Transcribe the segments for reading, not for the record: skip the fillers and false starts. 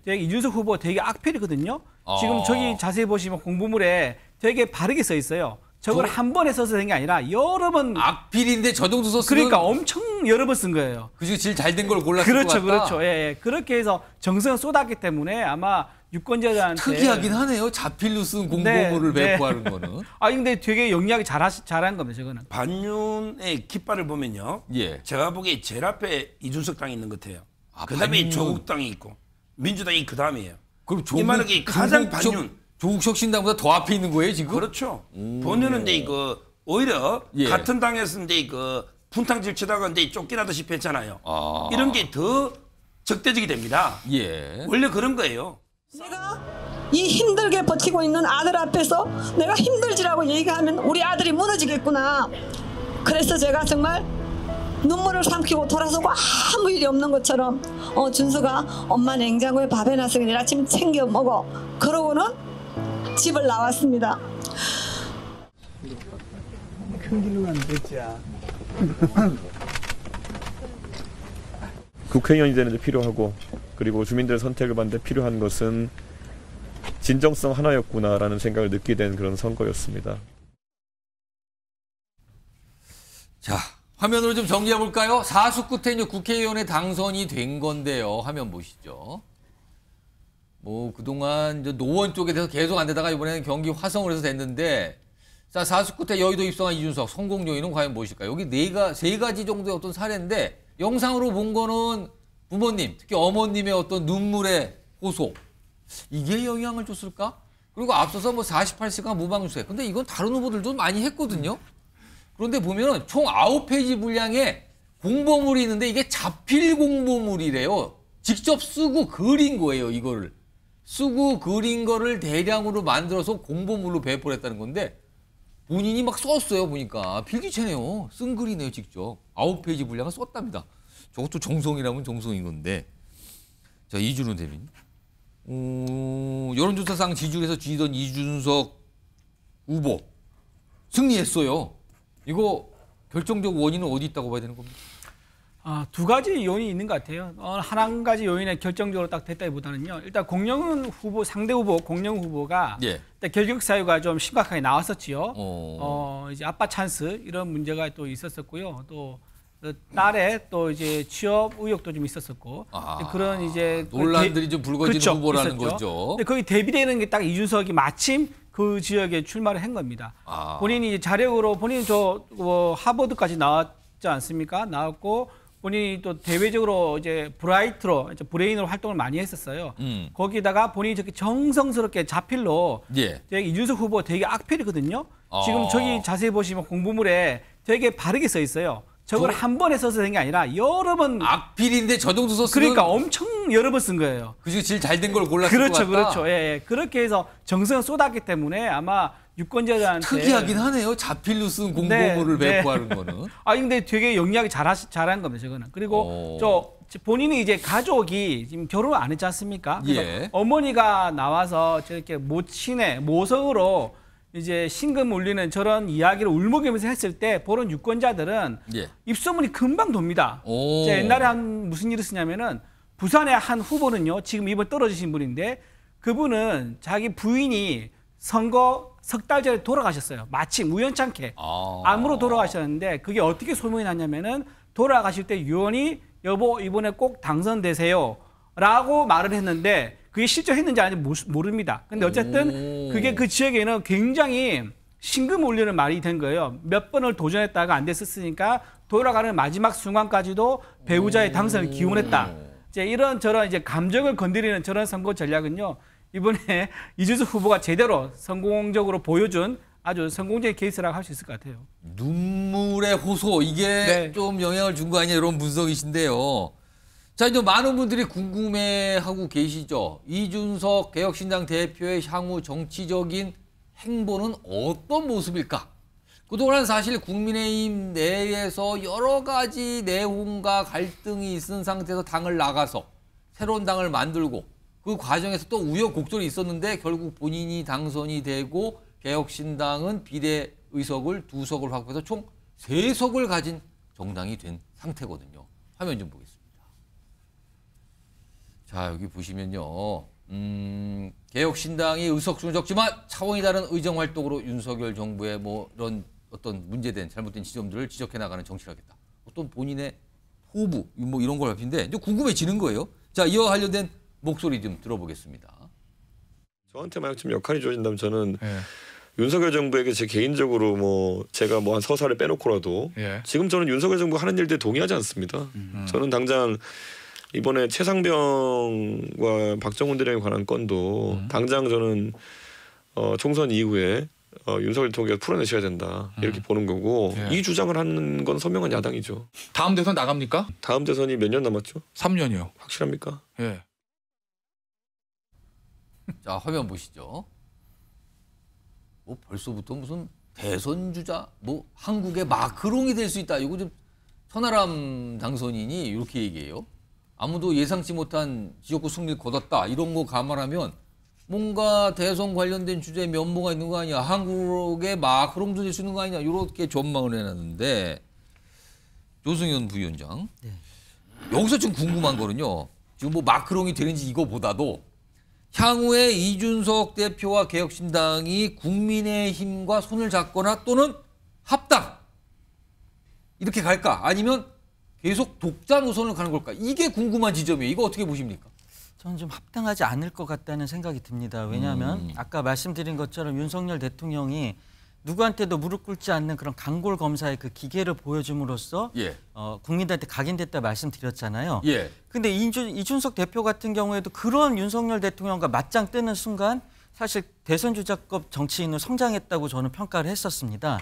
이준석 후보 되게 악필이거든요. 지금 저기 자세히 보시면 공보물에 되게 바르게 써 있어요. 저걸 한 번에 써서 된 게 아니라 여러 번. 악필인데 저 정도 썼으면. 그러니까 엄청 여러 번 쓴 거예요. 그중에 제일 잘 된 걸 골랐을 것 같다. 그렇죠. 예. 그렇게 해서 정성을 쏟았기 때문에 아마 유권자들한테. 특이하긴 하네요. 자필로 쓴 공보물을 배포하는 거는. 근데 되게 영리하게 잘한 겁니다. 저거는. 반윤의 깃발을 보면요. 예. 제가 보기에 제일 앞에 이준석 당이 있는 것 같아요. 그다음에 반윤. 조국 당이 있고 민주당이 그 다음이에요. 그럼 이 말은 가장 반윤. 조국 혁신당보다 더 앞에 있는 거예요 지금? 그렇죠. 본인은 이제 오히려 같은 당에서인데 분탕질 치다가 이제 쫓겨나다시피 했잖아요. 이런 게 더 적대적이 됩니다. 예. 원래 그런 거예요. 내가 이 힘들게 버티고 있는 아들 앞에서 내가 힘들지라고 얘기하면 우리 아들이 무너지겠구나. 그래서 제가 정말 눈물을 삼키고 돌아서고 아무 일이 없는 것처럼 준수가 엄마 냉장고에 밥 해놨으니 내일 아침 챙겨 먹어. 그러고는 집을 나왔습니다. 큰 길로 가면 됐지. 국회의원이 되는 데 필요하고 그리고 주민들의 선택을 받는 데 필요한 것은 진정성 하나였구나라는 생각을 느끼게 된 그런 선거였습니다. 자, 화면으로 좀 정리해 볼까요? 사수 끝에 이제 국회의원에 당선이 된 건데요. 화면 보시죠. 뭐 그동안 이제 노원 쪽에 대해서 계속 안 되다가 이번에는 경기 화성을 해서 됐는데, 자, 사수 끝에 여의도 입성한 이준석 성공 요인은 과연 무엇일까요? 여기 세 가지 정도의 어떤 사례인데, 영상으로 본 거는 부모님, 특히 어머님의 어떤 눈물의 호소, 이게 영향을 줬을까? 그리고 앞서서 뭐 48시간 무방주세. 근데 이건 다른 후보들도 많이 했거든요. 그런데 보면은 총 9페이지 분량의 공보물이 있는데 이게 자필 공보물이래요. 직접 쓰고 그린 거예요, 이거를. 쓰고 그린 거를 대량으로 만들어서 공보물로 배포를 했다는 건데, 본인이 막 썼어요, 보니까. 필기체네요. 쓴 글이네요, 직접. 9페이지 분량을 썼답니다. 저것도 정성이라면 정성인 건데. 자, 이준호 대변인. 여론조사상 지지율에서 지던 이준석 후보 승리했어요. 이거 결정적 원인은 어디 있다고 봐야 되는 겁니까? 두 가지 요인이 있는 것 같아요. 한 가지 요인에 결정적으로 딱 됐다기보다는요. 일단 공영훈 후보, 상대 후보, 공영훈 후보가 일단 결격 사유가 좀 심각하게 나왔었지요. 이제 아빠 찬스 이런 문제가 또 있었었고요. 또 딸의 또 이제 취업 의혹도 좀 있었었고 그런 이제 논란들이 좀 불거지는 후보라는 거죠. 근데 거기 대비되는 게 딱 이준석이 마침 그 지역에 출마를 한 겁니다. 본인이 자력으로 본인은 하버드까지 나왔지 않습니까? 나왔고 본인이 또 대외적으로 이제 브레인으로 활동을 많이 했었어요. 거기다가 본인이 저렇게 정성스럽게 자필로 이준석 후보 되게 악필이거든요. 지금 저기 자세히 보시면 공보물에 되게 바르게 써 있어요. 저걸 한 번에 써서 된 게 아니라 여러 번. 악필인데 저 정도 썼으면. 그러니까 엄청 여러 번 쓴 거예요. 그중에 제일 잘 된 걸 골랐을 것 같다. 그렇죠. 예. 그렇게 해서 정성을 쏟았기 때문에 아마 유권자들한테. 특이하긴 하네요. 자필로 쓴 공보물을 배포하는 거는. 근데 되게 영리하게 잘한 겁니다, 저거는. 그리고 본인이 이제 가족이 지금 결혼을 안 했지 않습니까? 그래서 어머니가 나와서 저렇게 모성으로 이제 신금 울리는 저런 이야기를 울먹이면서 했을 때 보는 유권자들은 입소문이 금방 돕니다. 옛날에 무슨 일이 있었냐면은 부산의 한 후보는요, 지금 이번 떨어지신 분인데 그분은 자기 부인이 선거 석 달 전에 돌아가셨어요. 마침 우연찮게 암으로 돌아가셨는데 그게 어떻게 소문이 났냐면은 돌아가실 때 유언이 여보 이번에 꼭 당선되세요 라고 말을 했는데 그게 실제 했는지 아닌지 모릅니다. 근데 어쨌든 그게 그 지역에는 굉장히 신금 울리는 말이 된 거예요. 몇 번을 도전했다가 안 됐었으니까 돌아가는 마지막 순간까지도 배우자의 당선을 기원했다. 이제 이런저런 이제 감정을 건드리는 저런 선거 전략은요. 이번에 이준석 후보가 제대로 성공적으로 보여준 아주 성공적인 케이스라고 할 수 있을 것 같아요. 눈물의 호소, 이게 좀 영향을 준 거 아니냐 이런 분석이신데요. 자, 이제 많은 분들이 궁금해하고 계시죠. 이준석 개혁신당 대표의 향후 정치적인 행보는 어떤 모습일까? 그동안 사실 국민의힘 내에서 여러 가지 내홍과 갈등이 있은 상태에서 당을 나가서 새로운 당을 만들고 그 과정에서 또 우여곡절이 있었는데 결국 본인이 당선이 되고 개혁신당은 비례의석을 2석을 확보해서 총 3석을 가진 정당이 된 상태거든요. 화면 좀 보겠습니다. 자, 여기 보시면요. 개혁신당이 의석수는 적지만 차원이 다른 의정활동으로 윤석열 정부의 뭐 이런 어떤 문제된 잘못된 지점들을 지적해 나가는 정치를 하겠다. 어떤 본인의 포부 뭐 이런 걸 발표인데 이제 궁금해지는 거예요. 자, 이와 관련된 목소리 좀 들어보겠습니다. 저한테 만약 좀 역할이 주어진다면 저는 윤석열 정부에게 제 개인적으로 뭐 제가 뭐 한 서사를 빼놓고라도 지금 저는 윤석열 정부가 하는 일들에 동의하지 않습니다. 저는 당장 이번에 최상병과 박정훈 대령에 관한 건도 당장 저는 총선 이후에 윤석열 대통령이 풀어내셔야 된다 이렇게 보는 거고 이 주장을 하는 건 선명한 야당이죠. 다음 대선 나갑니까? 다음 대선이 몇 년 남았죠? 3년이요. 확실합니까? 예. 자, 화면 보시죠. 뭐 벌써부터 무슨 대선 주자, 뭐 한국의 마크롱이 될 수 있다. 이거 좀 천하람 당선인이 이렇게 얘기해요. 아무도 예상치 못한 지역구 승리를 거뒀다. 이런 거 감안하면 뭔가 대선 관련된 주제에 면모가 있는 거 아니야. 한국의 마크롱도 될 수 있는 거 아니냐. 이렇게 전망을 해놨는데 조승현 부위원장. 여기서 좀 궁금한 거는요. 지금 뭐 마크롱이 되는지 이거보다도 향후에 이준석 대표와 개혁신당이 국민의힘과 손을 잡거나 또는 합당 이렇게 갈까? 아니면 계속 독자 노선을 가는 걸까? 이게 궁금한 지점이에요. 이거 어떻게 보십니까? 저는 좀 합당하지 않을 것 같다는 생각이 듭니다. 왜냐하면 아까 말씀드린 것처럼 윤석열 대통령이 누구한테도 무릎 꿇지 않는 그런 강골 검사의 그 기계를 보여줌으로써 국민들한테 각인됐다 말씀드렸잖아요. 근데 이준석 대표 같은 경우에도 그런 윤석열 대통령과 맞짱 뜨는 순간 사실 대선 주자급 정치인으로 성장했다고 저는 평가를 했었습니다.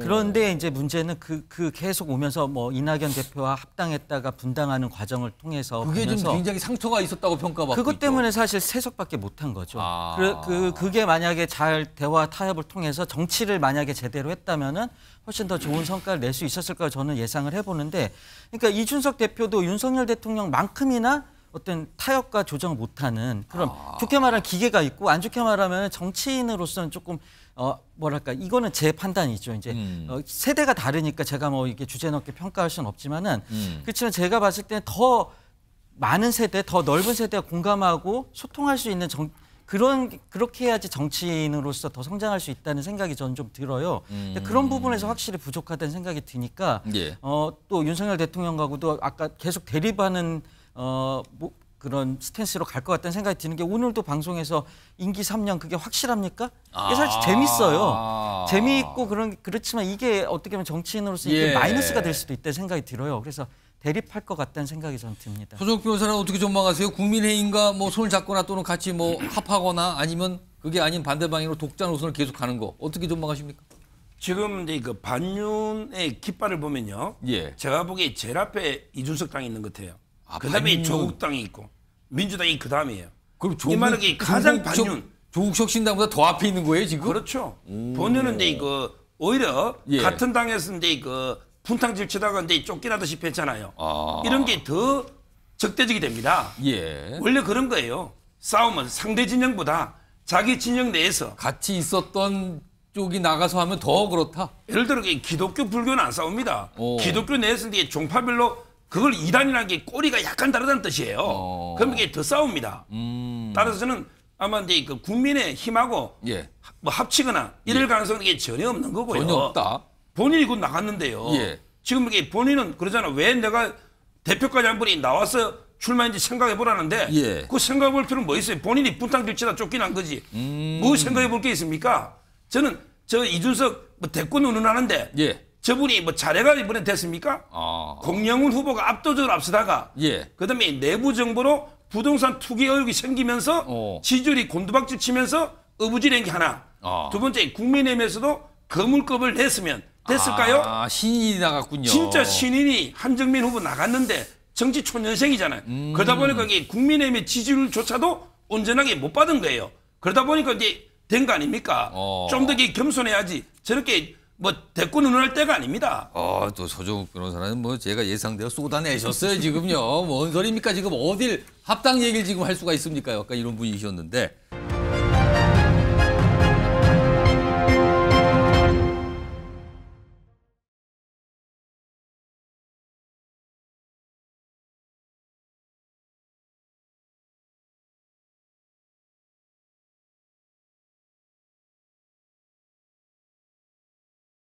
그런데 이제 문제는 그 계속 오면서 뭐 이낙연 대표와 합당했다가 분당하는 과정을 통해서 그게 좀 굉장히 상처가 있었다고 평가받고 그것 있죠. 때문에 사실 세석밖에 못한 거죠. 그게 만약에 잘 대화 타협을 통해서 정치를 만약에 제대로 했다면은 훨씬 더 좋은 성과를 낼 수 있었을 거라 저는 예상을 해보는데, 그러니까 이준석 대표도 윤석열 대통령만큼이나 어떤 타협과 조정을 못하는 그런 좋게 말하면 기계가 있고 안 좋게 말하면 정치인으로서는 조금 뭐랄까 이거는 제 판단이죠. 이제 세대가 다르니까 제가 뭐 이게 주제 넘게 평가할 수는 없지만은 그렇지만 제가 봤을 때는 더 많은 세대, 더 넓은 세대가 공감하고 소통할 수 있는 그렇게 해야지 정치인으로서 더 성장할 수 있다는 생각이 저는 좀 들어요. 근데 그런 부분에서 확실히 부족하다는 생각이 드니까 또 윤석열 대통령하고도 아까 계속 대립하는 뭐 그런 스탠스로 갈 것 같다는 생각이 드는 게 오늘도 방송에서 임기 3년 그게 확실합니까? 이게 사실 재밌어요. 재미있고 그렇지만 이게 어떻게 보면 정치인으로서 이게 마이너스가 될 수도 있다는 생각이 들어요. 그래서 대립할 것 같다는 생각이 저는 듭니다. 소속 변호사는 어떻게 전망하세요? 국민의힘과 뭐 손을 잡거나 또는 같이 뭐 합하거나 아니면 그게 아닌 반대 방향으로 독자 노선을 계속 가는 거 어떻게 전망하십니까? 지금 이제 그 반윤의 깃발을 보면요. 제가 보기에 제일 앞에 이준석 당이 있는 것 같아요. 그다음에 조국 당이 있고 민주당이 그 다음이에요. 그럼 이만하게 가장 반윤. 조국 혁신당보다 더 앞에 있는 거예요 지금? 그렇죠. 보면은 이제 그 오히려 같은 당에서 이제 그 분탕질 치다가 이제 쫓겨나다시피 했잖아요. 이런 게 더 적대적이 됩니다. 원래 그런 거예요. 싸움은 상대 진영보다 자기 진영 내에서 같이 있었던 쪽이 나가서 하면 더 그렇다. 예를 들어 기독교 불교는 안 싸웁니다. 기독교 내에서 이제 종파별로 그걸 이단이라는 게 꼬리가 약간 다르다는 뜻이에요. 그럼 이게 더 싸웁니다. 따라서 저는 아마 이제 그 국민의 힘하고 뭐 합치거나 이럴 가능성은 이게 전혀 없는 거고요. 전혀 없다. 본인이 곧 나갔는데요. 지금 이게 본인은 그러잖아. 왜 내가 대표까지 한 분이 나와서 출마인지 생각해 보라는데 그 생각해 볼 필요는 뭐 있어요? 본인이 분탕질치다 쫓겨난 거지. 뭐 생각해 볼 게 있습니까? 저는 저 이준석 뭐 대권 운운하는데 저분이 뭐 자례가 이번에 됐습니까? 공영훈 후보가 압도적으로 앞서다가 그다음에 내부 정보로 부동산 투기 의혹이 생기면서 지지율이 곤두박질 치면서 어부지른 게 하나. 두 번째 국민의힘에서도 거물급을 냈으면 됐을까요? 신인이 나갔군요. 진짜 신인이 한정민 후보 나갔는데 정치 초년생이잖아요. 그러다 보니까 이게 국민의힘의 지지율조차도 온전하게 못 받은 거예요. 그러다 보니까 이제 된 거 아닙니까? 좀 더 겸손해야지. 저렇게 뭐 대권 운운할 때가 아닙니다. 또 서정욱 변호사는 뭐 제가 예상대로 쏟아내셨어요 지금요. 뭔 소리입니까? 지금 어딜 합당 얘기를 지금 할 수가 있습니까? 아까 이런 분이셨는데.